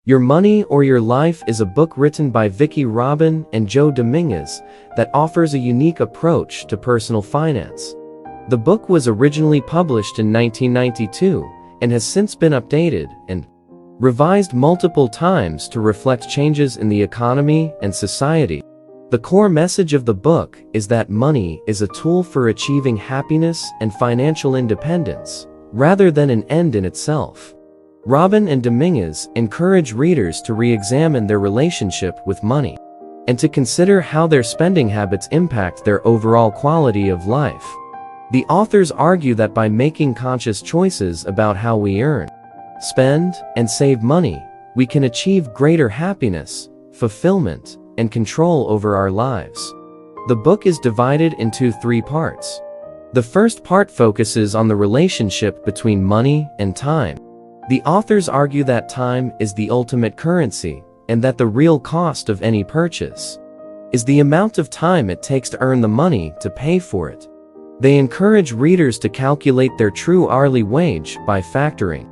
Your Money or Your Life is a book written by Vicki and Joe Dominguez that offers a unique approach to personal finance. The book was originally published in 1992 and has since been updated and revised multiple times to reflect changes in the economy and society. The core message of the book is that money is a tool for achieving happiness and financial independence, rather than an end in itself. and Dominguez encourage readers to re-examine their relationship with money and to consider how their spending habits impact their overall quality of life. The authors argue that by making conscious choices about how we earn, spend, and save money, we can achieve greater happiness, fulfillment, and control over our lives. The book is divided into 3 parts. The first part focuses on the relationship between money and time. The authors argue that time is the ultimate currency, and that the real cost of any purchase is the amount of time it takes to earn the money to pay for it. They encourage readers to calculate their true hourly wage by factoring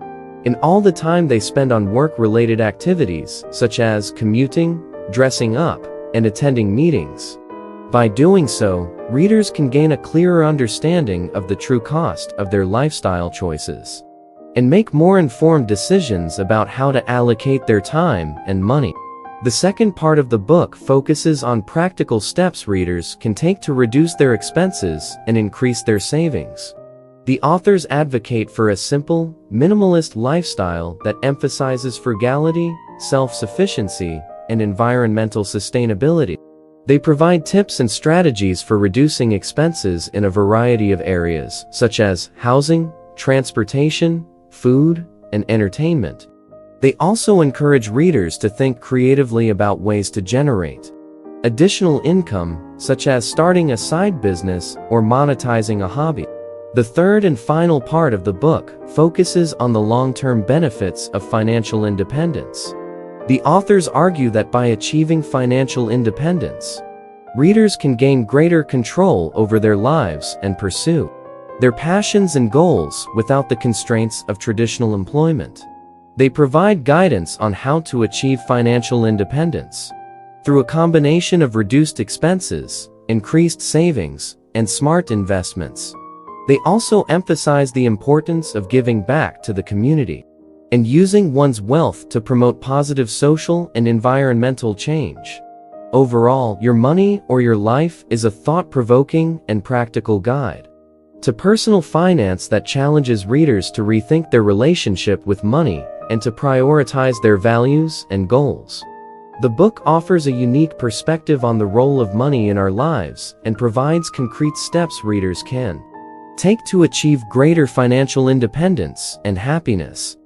in all the time they spend on work-related activities, such as commuting, dressing up, and attending meetings. By doing so, readers can gain a clearer understanding of the true cost of their lifestyle choices and make more informed decisions about how to allocate their time and money. The second part of the book focuses on practical steps readers can take to reduce their expenses and increase their savings. The authors advocate for a simple, minimalist lifestyle that emphasizes frugality, self-sufficiency, and environmental sustainability. They provide tips and strategies for reducing expenses in a variety of areas, such as housing, transportation, food, and entertainment. They also encourage readers to think creatively about ways to generate additional income, such as starting a side business or monetizing a hobby. The third and final part of the book focuses on the long-term benefits of financial independence. The authors argue that by achieving financial independence, readers can gain greater control over their lives and pursue their passions and goals without the constraints of traditional employment. They provide guidance on how to achieve financial independence through a combination of reduced expenses, increased savings, and smart investments. They also emphasize the importance of giving back to the community and using one's wealth to promote positive social and environmental change. Overall, Your Money or Your Life is a thought-provoking and practical guide to personal finance that challenges readers to rethink their relationship with money and to prioritize their values and goals. The book offers a unique perspective on the role of money in our lives and provides concrete steps readers can take to achieve greater financial independence and happiness.